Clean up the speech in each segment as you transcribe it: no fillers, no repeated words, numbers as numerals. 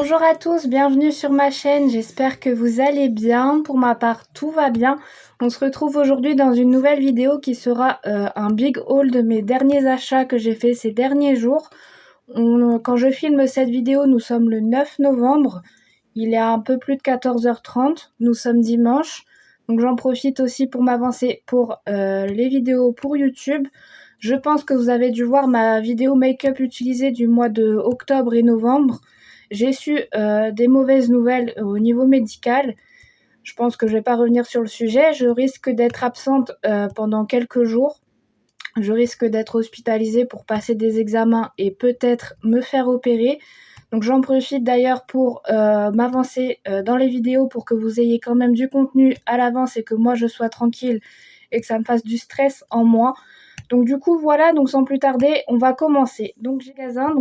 Bonjour à tous, bienvenue sur ma chaîne, j'espère que vous allez bien. Pour ma part, tout va bien. On se retrouve aujourd'hui dans une nouvelle vidéo qui sera un big haul de mes derniers achats que j'ai fait ces derniers jours. Quand je filme cette vidéo, nous sommes le 9 novembre. Il est un peu plus de 14h30, nous sommes dimanche. Donc j'en profite aussi pour m'avancer pour les vidéos pour YouTube. Je pense que vous avez dû voir ma vidéo make-up utilisée du mois de octobre et novembre. J'ai su des mauvaises nouvelles au niveau médical. Je pense que je ne vais pas revenir sur le sujet. Je risque d'être absente pendant quelques jours. Je risque d'être hospitalisée pour passer des examens et peut-être me faire opérer. Donc j'en profite d'ailleurs pour m'avancer dans les vidéos pour que vous ayez quand même du contenu à l'avance et que moi je sois tranquille et que ça me fasse du stress en moi. Donc du coup voilà, donc sans plus tarder, on va commencer. Donc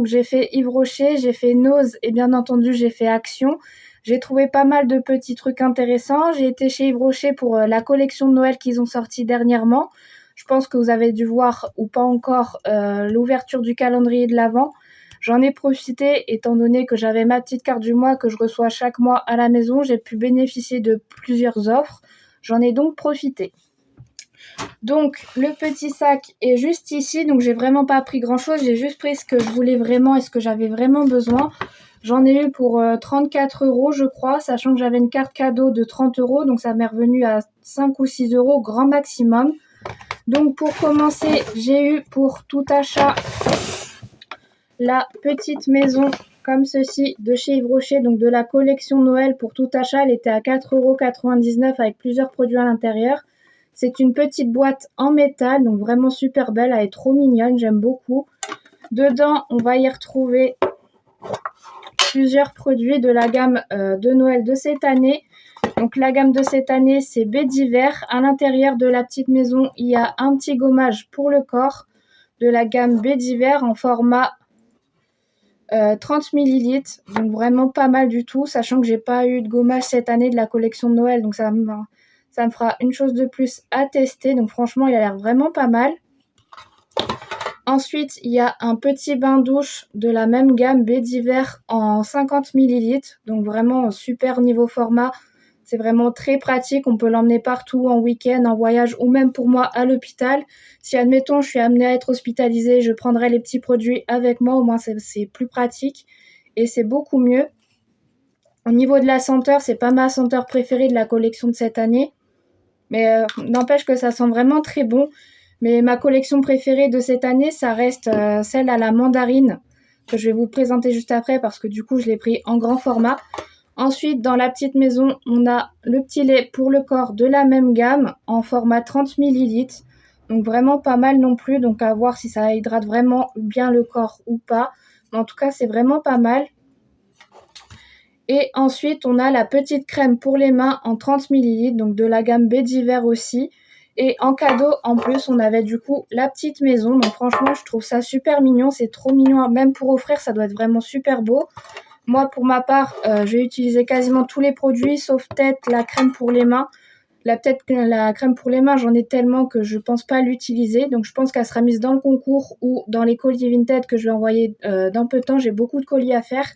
j'ai fait Yves Rocher, j'ai fait Nose et bien entendu j'ai fait Action. J'ai trouvé pas mal de petits trucs intéressants. J'ai été chez Yves Rocher pour la collection de Noël qu'ils ont sorti dernièrement. Je pense que vous avez dû voir ou pas encore l'ouverture du calendrier de l'Avent. J'en ai profité étant donné que j'avais ma petite carte du mois que je reçois chaque mois à la maison. J'ai pu bénéficier de plusieurs offres. J'en ai donc profité. Donc le petit sac est juste ici, donc j'ai vraiment pas pris grand chose, j'ai juste pris ce que je voulais vraiment et ce que j'avais vraiment besoin. J'en ai eu pour 34 € je crois, sachant que j'avais une carte cadeau de 30 €, donc ça m'est revenu à 5 ou 6 € grand maximum. Donc pour commencer, j'ai eu pour tout achat la petite maison comme ceci de chez Yves Rocher, donc de la collection Noël. Pour tout achat, elle était à 4,99 € avec plusieurs produits à l'intérieur. C'est une petite boîte en métal, donc vraiment super belle, elle est trop mignonne, j'aime beaucoup. Dedans, on va y retrouver plusieurs produits de la gamme de Noël de cette année. Donc la gamme de cette année, c'est Baie d'hiver. À l'intérieur de la petite maison, il y a un petit gommage pour le corps de la gamme Baie d'hiver en format 30 ml. Donc vraiment pas mal du tout, sachant que j'ai pas eu de gommage cette année de la collection de Noël, donc ça me fera une chose de plus à tester. Donc franchement, il a l'air vraiment pas mal. Ensuite, il y a un petit bain douche de la même gamme Baie d'hiver en 50 ml. Donc vraiment super niveau format. C'est vraiment très pratique. On peut l'emmener partout en week-end, en voyage ou même pour moi à l'hôpital. Si admettons je suis amenée à être hospitalisée, je prendrai les petits produits avec moi. Au moins c'est plus pratique et c'est beaucoup mieux. Au niveau de la senteur, c'est pas ma senteur préférée de la collection de cette année. Mais n'empêche que ça sent vraiment très bon. Mais ma collection préférée de cette année, ça reste celle à la mandarine, que je vais vous présenter juste après parce que du coup, je l'ai pris en grand format. Ensuite, dans la petite maison, on a le petit lait pour le corps de la même gamme en format 30 ml. Donc vraiment pas mal non plus. Donc à voir si ça hydrate vraiment bien le corps ou pas. Mais en tout cas, c'est vraiment pas mal. Et ensuite, on a la petite crème pour les mains en 30 ml, donc de la gamme Baie d'hiver aussi. Et en cadeau, en plus, on avait du coup la petite maison. Donc franchement, je trouve ça super mignon. C'est trop mignon. Même pour offrir, ça doit être vraiment super beau. Moi, pour ma part, je vais utiliser quasiment tous les produits, sauf peut-être la crème pour les mains. La crème pour les mains, j'en ai tellement que je pense pas l'utiliser. Donc je pense qu'elle sera mise dans le concours ou dans les colis Vinted que je vais envoyer dans peu de temps. J'ai beaucoup de colis à faire.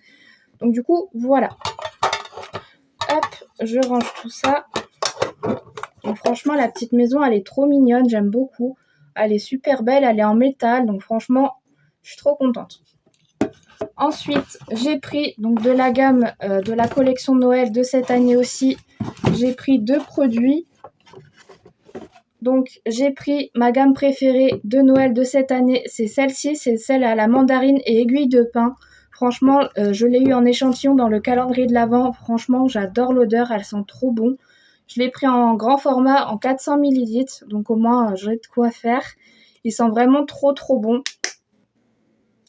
Donc du coup, voilà. Hop, je range tout ça. Donc franchement, la petite maison, elle est trop mignonne, j'aime beaucoup. Elle est super belle, elle est en métal, donc franchement, je suis trop contente. Ensuite, j'ai pris donc de la gamme de la collection de Noël de cette année aussi. J'ai pris 2 produits. Donc j'ai pris ma gamme préférée de Noël de cette année, c'est celle-ci, c'est celle à la mandarine et aiguille de pin. Franchement, je l'ai eu en échantillon dans le calendrier de l'Avent. Franchement, j'adore l'odeur, elle sent trop bon. Je l'ai pris en grand format, en 400 ml. Donc au moins, j'ai de quoi faire. Il sent vraiment trop bon.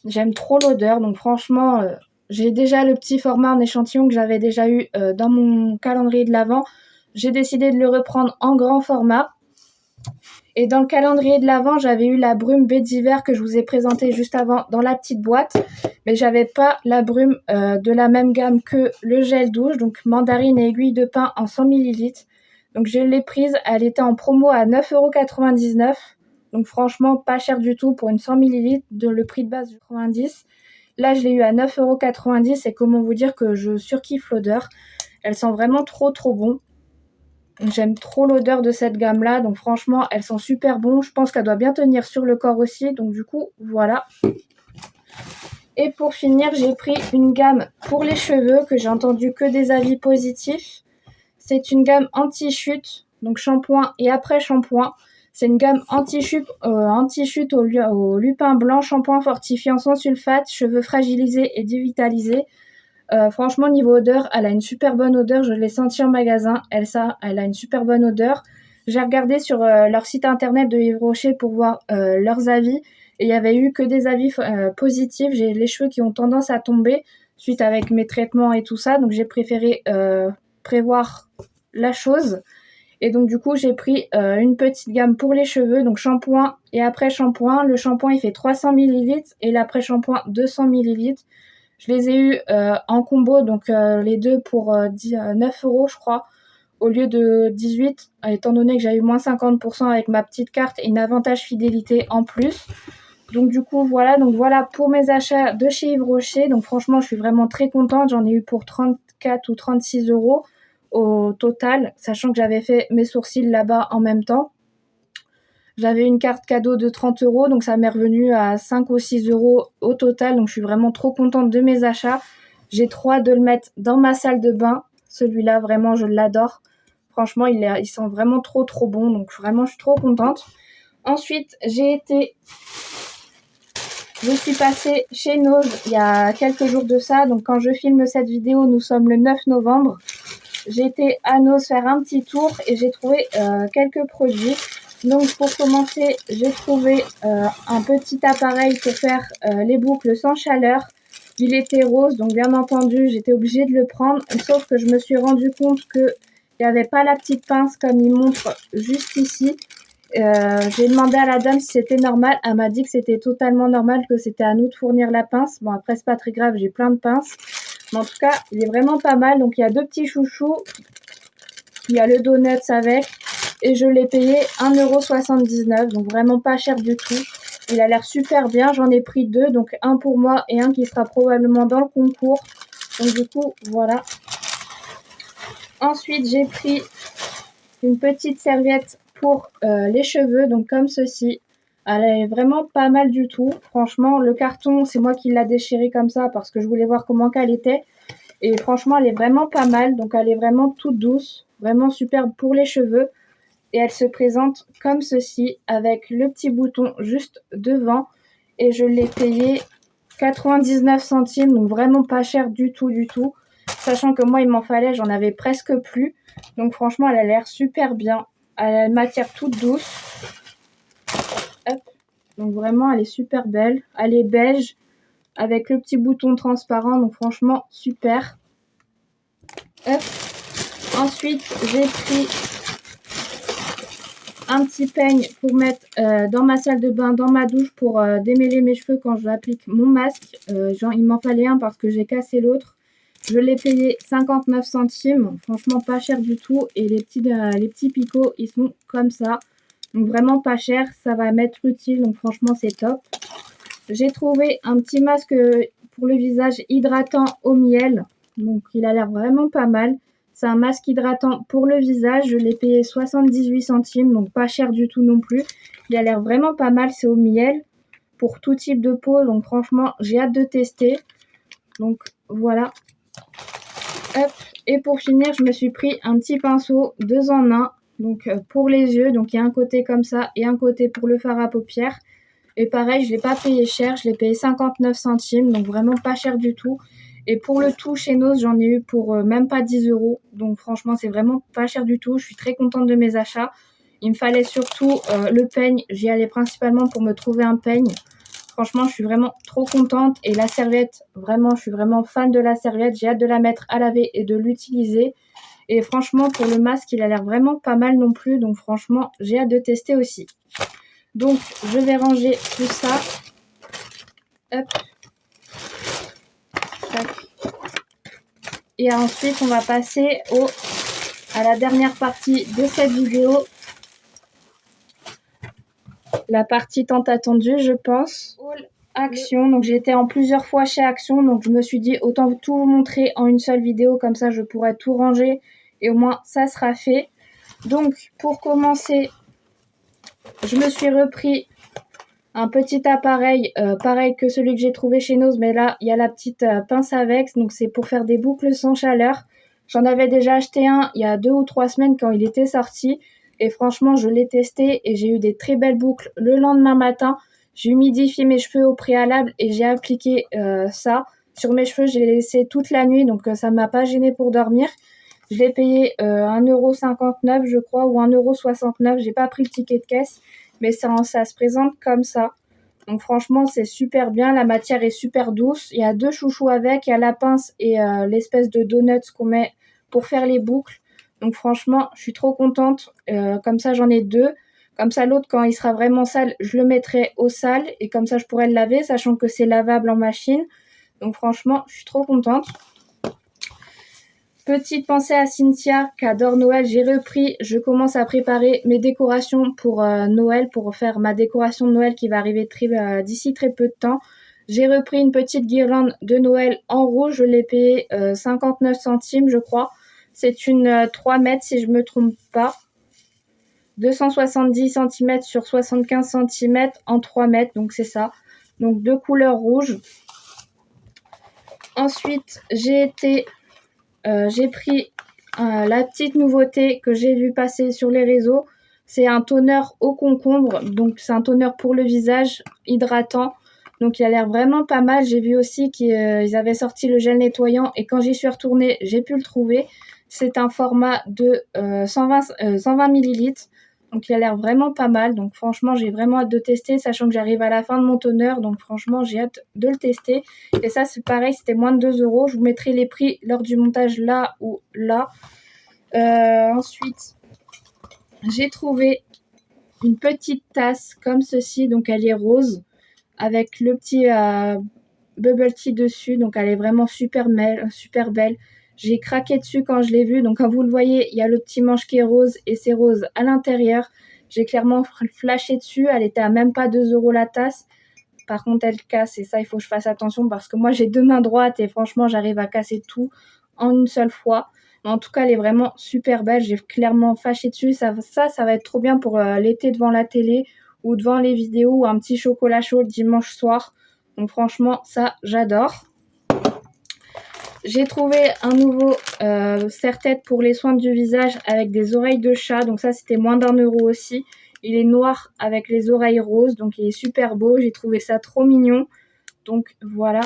J'aime trop l'odeur. Donc franchement, j'ai déjà le petit format en échantillon que j'avais déjà eu dans mon calendrier de l'Avent. J'ai décidé de le reprendre en grand format. Et dans le calendrier de l'Avent, j'avais eu la brume Baie d'hiver que je vous ai présentée juste avant dans la petite boîte. Mais j'avais pas la brume de la même gamme que le gel douche, donc mandarine et aiguille de pin en 100 ml. Donc je l'ai prise, elle était en promo à 9,99 €. Donc franchement, pas cher du tout pour une 100 ml, de le prix de base de 90. Là, je l'ai eu à 9,90 € et comment vous dire que je surkiffe l'odeur. Elles sont vraiment trop bon. J'aime trop l'odeur de cette gamme-là. Donc franchement, elles sont super bonnes. Je pense qu'elle doit bien tenir sur le corps aussi. Donc du coup, voilà. Et pour finir, j'ai pris une gamme pour les cheveux que j'ai entendu que des avis positifs. C'est une gamme anti-chute, donc shampoing et après shampoing. C'est une gamme anti-chute au lupin blanc, shampoing fortifiant sans sulfate, cheveux fragilisés et dévitalisés. Franchement, niveau odeur, elle a une super bonne odeur. Je l'ai sentie en magasin. Elle a une super bonne odeur. J'ai regardé sur leur site internet de Yves Rocher pour voir leurs avis. Et il y avait eu que des avis positifs. J'ai les cheveux qui ont tendance à tomber suite avec mes traitements et tout ça. Donc j'ai préféré prévoir la chose. Et donc du coup, j'ai pris une petite gamme pour les cheveux. Donc shampoing et après shampoing. Le shampoing, il fait 300 ml et l'après-shampoing 200 ml. Je les ai eus en combo, donc les deux pour 9 € je crois, au lieu de 18, étant donné que j'ai eu moins 50% avec ma petite carte et une avantage fidélité en plus. Donc du coup, voilà pour mes achats de chez Yves Rocher. Donc franchement, je suis vraiment très contente. J'en ai eu pour 34 ou 36 € au total, sachant que j'avais fait mes sourcils là-bas en même temps. J'avais une carte cadeau de 30 €, donc ça m'est revenu à 5 ou 6 € au total. Donc je suis vraiment trop contente de mes achats. J'ai trop hâte de le mettre dans ma salle de bain. Celui-là, vraiment, je l'adore. Franchement, ils sont vraiment trop bons. Donc vraiment, je suis trop contente. Ensuite, je suis passée chez Nose il y a quelques jours de ça. Donc quand je filme cette vidéo, nous sommes le 9 novembre. J'ai été à Nose faire un petit tour et j'ai trouvé quelques produits. Donc pour commencer, j'ai trouvé un petit appareil pour faire les boucles sans chaleur. Il était rose, donc bien entendu, j'étais obligée de le prendre. Sauf que je me suis rendu compte qu'il n'y avait pas la petite pince comme il montre juste ici. J'ai demandé à la dame si c'était normal. Elle m'a dit que c'était totalement normal, que c'était à nous de fournir la pince. Bon, après, c'est pas très grave, j'ai plein de pinces. Mais en tout cas, il est vraiment pas mal. Donc il y a deux petits chouchous. Il y a le donuts avec. Et je l'ai payé 1,79 €, donc vraiment pas cher du tout. Il a l'air super bien, j'en ai pris deux, donc un pour moi et un qui sera probablement dans le concours. Donc du coup, voilà. Ensuite, j'ai pris une petite serviette pour les cheveux, donc comme ceci. Elle est vraiment pas mal du tout. Franchement, le carton, c'est moi qui l'ai déchiré comme ça parce que je voulais voir comment qu'elle était. Et franchement, elle est vraiment pas mal, donc elle est vraiment toute douce, vraiment superbe pour les cheveux. Et elle se présente comme ceci avec le petit bouton juste devant et je l'ai payé 99 centimes, donc vraiment pas cher du tout, sachant que moi il m'en fallait, j'en avais presque plus, donc franchement elle a l'air super bien. Elle a une matière toute douce. Hop. Donc vraiment elle est super belle, elle est beige avec le petit bouton transparent, donc franchement super. Hop. Ensuite j'ai pris un petit peigne pour mettre dans ma salle de bain, dans ma douche pour démêler mes cheveux quand j'applique mon masque. Il m'en fallait un parce que j'ai cassé l'autre. Je l'ai payé 59 centimes, franchement pas cher du tout. Et les petits picots, ils sont comme ça. Donc vraiment pas cher, ça va m'être utile, donc franchement c'est top. J'ai trouvé un petit masque pour le visage hydratant au miel. Donc il a l'air vraiment pas mal. C'est un masque hydratant pour le visage. Je l'ai payé 78 centimes, donc pas cher du tout non plus. Il a l'air vraiment pas mal. C'est au miel pour tout type de peau. Donc franchement, j'ai hâte de tester. Donc voilà. Hop. Et pour finir, je me suis pris un petit pinceau 2 en 1. Donc pour les yeux. Donc il y a un côté comme ça et un côté pour le fard à paupières. Et pareil, je ne l'ai pas payé cher. Je l'ai payé 59 centimes. Donc vraiment pas cher du tout. Et pour le tout chez Nose, j'en ai eu pour même pas 10 €. Donc franchement, c'est vraiment pas cher du tout. Je suis très contente de mes achats. Il me fallait surtout le peigne. J'y allais principalement pour me trouver un peigne. Franchement, je suis vraiment trop contente. Et la serviette, vraiment, je suis vraiment fan de la serviette. J'ai hâte de la mettre à laver et de l'utiliser. Et franchement, pour le masque, il a l'air vraiment pas mal non plus. Donc franchement, j'ai hâte de tester aussi. Donc, je vais ranger tout ça. Hop. Et ensuite, on va passer à la dernière partie de cette vidéo. La partie tant attendue, je pense. Haul Action. Donc j'ai été en plusieurs fois chez Action, donc je me suis dit autant tout vous montrer en une seule vidéo, comme ça je pourrais tout ranger et au moins ça sera fait. Donc pour commencer, je me suis repris un petit appareil, pareil que celui que j'ai trouvé chez Nose, mais là il y a la petite pince avec, donc c'est pour faire des boucles sans chaleur. J'en avais déjà acheté un il y a 2 ou 3 semaines quand il était sorti, et franchement je l'ai testé et j'ai eu des très belles boucles le lendemain matin. J'ai humidifié mes cheveux au préalable et j'ai appliqué ça sur mes cheveux. Je l'ai laissé toute la nuit, donc ça ne m'a pas gêné pour dormir. Je l'ai payé 1,59 € je crois, ou 1,69 €. J'ai pas pris le ticket de caisse, mais ça se présente comme ça. Donc franchement, c'est super bien. La matière est super douce. Il y a 2 chouchous avec. Il y a la pince et l'espèce de donuts qu'on met pour faire les boucles. Donc franchement, je suis trop contente. Comme ça, j'en ai 2. Comme ça, l'autre, quand il sera vraiment sale, je le mettrai au sale. Et comme ça, je pourrai le laver, sachant que c'est lavable en machine. Donc franchement, je suis trop contente. Petite pensée à Cynthia qui adore Noël, je commence à préparer mes décorations pour Noël, pour faire ma décoration de Noël qui va arriver d'ici très peu de temps. J'ai repris une petite guirlande de Noël en rouge, je l'ai payée 59 centimes je crois. C'est une 3 mètres si je ne me trompe pas. 270 cm sur 75 cm en 3 mètres, donc c'est ça. Donc 2 couleurs rouges. Ensuite, j'ai pris la petite nouveauté que j'ai vu passer sur les réseaux. C'est un toner au concombre. Donc, c'est un toner pour le visage, hydratant. Donc, il a l'air vraiment pas mal. J'ai vu aussi qu'ils avaient sorti le gel nettoyant. Et quand j'y suis retournée, j'ai pu le trouver. C'est un format de 120 ml. Donc, il a l'air vraiment pas mal. Donc, franchement, j'ai vraiment hâte de tester, sachant que j'arrive à la fin de mon toner. Donc, franchement, j'ai hâte de le tester. Et ça, c'est pareil, c'était moins de 2 €. Je vous mettrai les prix lors du montage là ou là. Ensuite, j'ai trouvé une petite tasse comme ceci. Donc, elle est rose avec le petit bubble tea dessus. Donc, elle est vraiment super belle. J'ai craqué dessus quand je l'ai vue. Donc, comme vous le voyez, il y a le petit manche qui est rose et c'est rose à l'intérieur. J'ai clairement flashé dessus. Elle était à même pas 2 € la tasse. Par contre, elle casse et ça, il faut que je fasse attention parce que moi, j'ai 2 mains droites et franchement, j'arrive à casser tout en une seule fois. Mais en tout cas, elle est vraiment super belle. J'ai clairement flashé dessus. Ça va être trop bien pour l'été devant la télé ou devant les vidéos ou un petit chocolat chaud le dimanche soir. Donc franchement, ça, j'adore. J'ai trouvé un nouveau serre-tête pour les soins du visage avec des oreilles de chat. Donc ça, c'était moins d'1 € aussi. Il est noir avec les oreilles roses. Donc il est super beau. J'ai trouvé ça trop mignon. Donc voilà.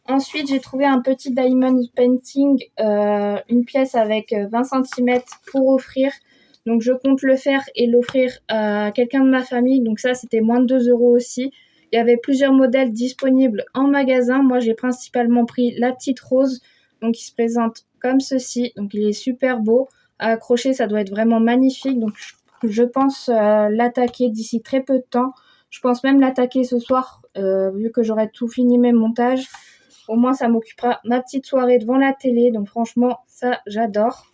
Ensuite, j'ai trouvé un petit diamond painting. Une pièce avec 20 cm pour offrir. Donc je compte le faire et l'offrir à quelqu'un de ma famille. Donc ça, c'était moins de 2 € aussi. Il y avait plusieurs modèles disponibles en magasin. Moi, j'ai principalement pris la petite rose. Donc, il se présente comme ceci. Donc, il est super beau. À accrocher, ça doit être vraiment magnifique. Donc, je pense l'attaquer d'ici très peu de temps. Je pense même l'attaquer ce soir, vu que j'aurai tout fini mes montages. Au moins, ça m'occupera ma petite soirée devant la télé. Donc, franchement, ça, j'adore.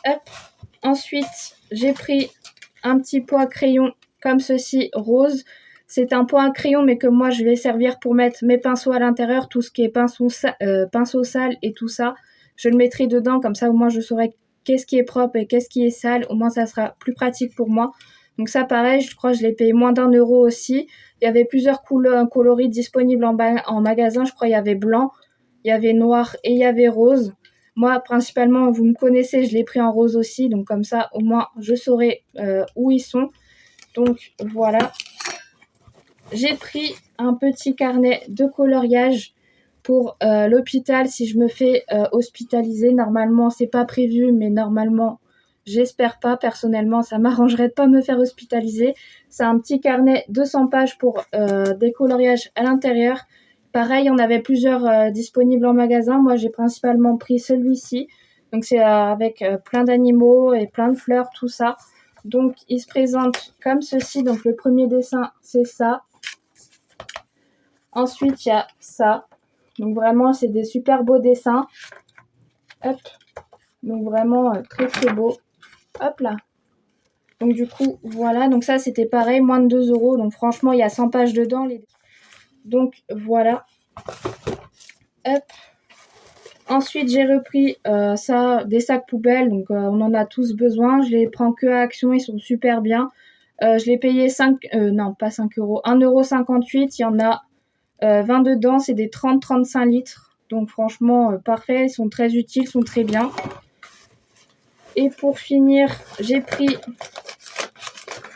Hop. Ensuite, j'ai pris un petit pot à crayon comme ceci, rose. C'est un pot à crayon, mais que moi, je vais servir pour mettre mes pinceaux à l'intérieur, tout ce qui est pinceau sale et tout ça. Je le mettrai dedans, comme ça, au moins, je saurai qu'est-ce qui est propre et qu'est-ce qui est sale. Au moins, ça sera plus pratique pour moi. Donc ça, pareil, je crois que je l'ai payé moins d'1 € aussi. Il y avait plusieurs coloris disponibles en magasin. Je crois qu'il y avait blanc, il y avait noir et il y avait rose. Moi, principalement, vous me connaissez, je l'ai pris en rose aussi. Donc comme ça, au moins, je saurai où ils sont. Donc voilà. J'ai pris un petit carnet de coloriage pour l'hôpital si je me fais hospitaliser. Normalement, c'est pas prévu, mais normalement, j'espère pas. Personnellement, ça m'arrangerait de pas me faire hospitaliser. C'est un petit carnet de 100 pages pour des coloriages à l'intérieur. Pareil, on avait plusieurs disponibles en magasin. Moi, j'ai principalement pris celui-ci. Donc, c'est avec plein d'animaux et plein de fleurs, tout ça. Donc, il se présente comme ceci. Donc, le premier dessin, c'est ça. Ensuite, il y a ça. Donc, vraiment, c'est des super beaux dessins. Hop. Donc, vraiment très, très beau. Hop là. Donc du coup, voilà. Donc ça, c'était pareil, moins de 2 €. Donc franchement, il y a 100 pages dedans. Donc voilà. Hop. Ensuite, j'ai repris ça, des sacs poubelles. Donc on en a tous besoin. Je les prends que à Action, ils sont super bien. Je l'ai payé non pas 5 €, 1,58 €. Il y en a 20 dedans, c'est des 30-35 litres. Donc franchement, parfait, ils sont très utiles, ils sont très bien. Et pour finir,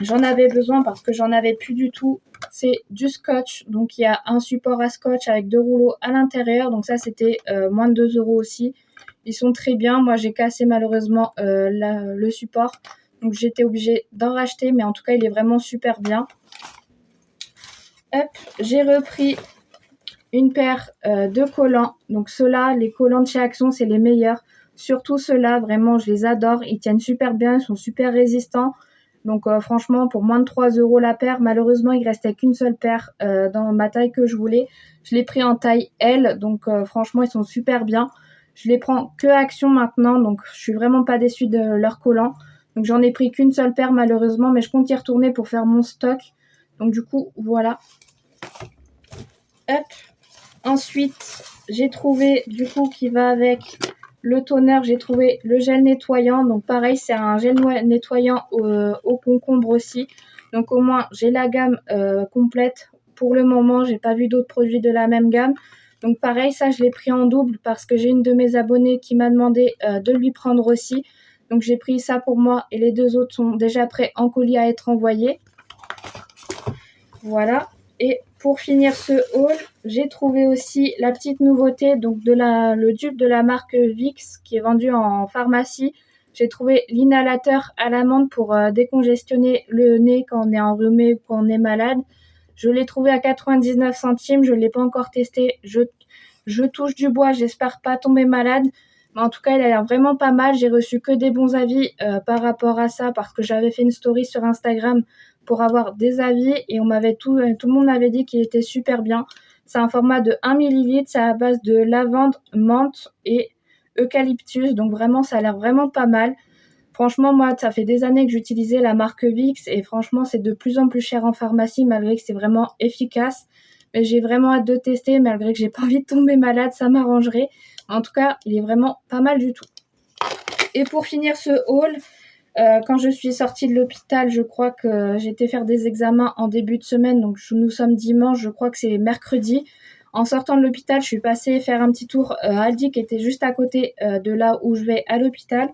j'en avais besoin parce que j'en avais plus du tout. C'est du scotch. Donc il y a un support à scotch avec 2 rouleaux à l'intérieur. Donc ça, c'était moins de 2 € aussi. Ils sont très bien. Moi, j'ai cassé malheureusement le support. Donc j'étais obligée d'en racheter. Mais en tout cas, il est vraiment super bien. Hop, j'ai repris une paire de collants. Donc ceux-là, les collants de chez Action, c'est les meilleurs. Surtout ceux-là, vraiment, je les adore. Ils tiennent super bien, ils sont super résistants. Donc franchement, pour moins de 3 € la paire, malheureusement, il restait qu'une seule paire dans ma taille que je voulais. Je l'ai pris en taille L, donc franchement, ils sont super bien. Je les prends que à Action maintenant, donc je suis vraiment pas déçue de leurs collants. Donc j'en ai pris qu'une seule paire malheureusement, mais je compte y retourner pour faire mon stock. Donc du coup, voilà. Hop. Ensuite, j'ai trouvé, du coup, qui va avec le toner, j'ai trouvé le gel nettoyant. Donc pareil, c'est un gel nettoyant au concombre aussi. Donc au moins, j'ai la gamme complète. Pour le moment, j'ai pas vu d'autres produits de la même gamme. Donc pareil, ça, je l'ai pris en double parce que j'ai une de mes abonnées qui m'a demandé de lui prendre aussi. Donc j'ai pris ça pour moi et les deux autres sont déjà prêts en colis à être envoyés. Voilà. Et pour finir ce haul, j'ai trouvé aussi la petite nouveauté, donc le dupe de la marque Vicks qui est vendu en pharmacie. J'ai trouvé l'inhalateur à l'amande pour décongestionner le nez quand on est enrhumé ou quand on est malade. Je l'ai trouvé à 99 centimes, je ne l'ai pas encore testé. Je touche du bois, j'espère pas tomber malade. Mais en tout cas, il a l'air vraiment pas mal. J'ai reçu que des bons avis par rapport à ça parce que j'avais fait une story sur Instagram pour avoir des avis et tout le monde m'avait dit qu'il était super bien. C'est un format de 1 ml, c'est à base de lavande, menthe et eucalyptus. Donc vraiment, ça a l'air vraiment pas mal. Franchement, moi, ça fait des années que j'utilisais la marque Vicks et franchement, c'est de plus en plus cher en pharmacie malgré que c'est vraiment efficace. Mais j'ai vraiment hâte de tester malgré que j'ai pas envie de tomber malade, ça m'arrangerait. En tout cas, il est vraiment pas mal du tout. Et pour finir ce haul, quand je suis sortie de l'hôpital, je crois que j'étais faire des examens en début de semaine. Donc nous sommes dimanche, je crois que c'est mercredi. En sortant de l'hôpital, je suis passée faire un petit tour à Aldi qui était juste à côté de là où je vais à l'hôpital.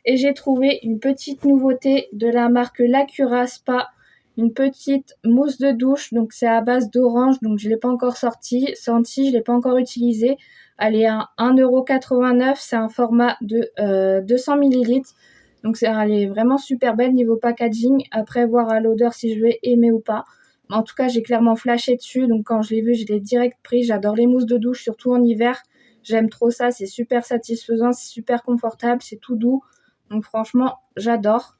Et j'ai trouvé une petite nouveauté de la marque Lacura Spa. Une petite mousse de douche. Donc c'est à base d'orange. Donc je ne l'ai pas encore senti, je ne l'ai pas encore utilisée. Elle est à 1,89 €. C'est un format de 200 ml. Donc elle est vraiment super belle niveau packaging. Après, voir à l'odeur si je vais aimer ou pas. Mais en tout cas, j'ai clairement flashé dessus. Donc quand je l'ai vu, je l'ai direct pris. J'adore les mousses de douche, surtout en hiver. J'aime trop ça. C'est super satisfaisant, c'est super confortable, c'est tout doux. Donc franchement, j'adore.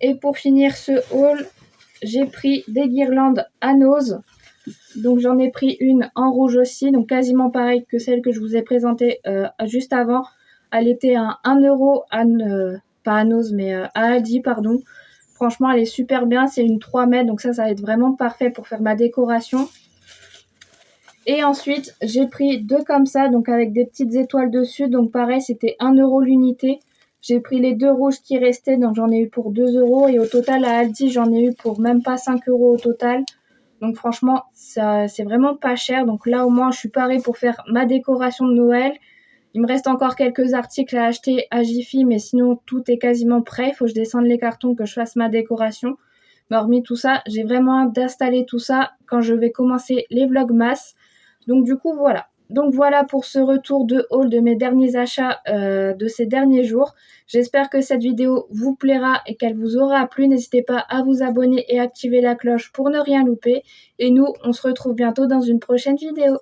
Et pour finir ce haul, j'ai pris des guirlandes à nose. Donc j'en ai pris une en rouge aussi. Donc quasiment pareil que celle que je vous ai présentée juste avant. Elle était à 1 €, pas à Nose, mais à Aldi, pardon. Franchement, elle est super bien. C'est une 3 mètres, donc ça va être vraiment parfait pour faire ma décoration. Et ensuite, j'ai pris deux comme ça, donc avec des petites étoiles dessus. Donc pareil, c'était 1 € l'unité. J'ai pris les deux rouges qui restaient, donc j'en ai eu pour 2 €. Et au total, à Aldi, j'en ai eu pour même pas 5 € au total. Donc franchement, ça, c'est vraiment pas cher. Donc là, au moins, je suis parée pour faire ma décoration de Noël. Il me reste encore quelques articles à acheter à Jiffy, mais sinon tout est quasiment prêt. Il faut que je descende les cartons, que je fasse ma décoration. Mais hormis tout ça, j'ai vraiment hâte d'installer tout ça quand je vais commencer les vlogmas. Donc du coup, voilà. Donc voilà pour ce retour de haul de mes derniers achats de ces derniers jours. J'espère que cette vidéo vous plaira et qu'elle vous aura plu. N'hésitez pas à vous abonner et activer la cloche pour ne rien louper. Et nous, on se retrouve bientôt dans une prochaine vidéo.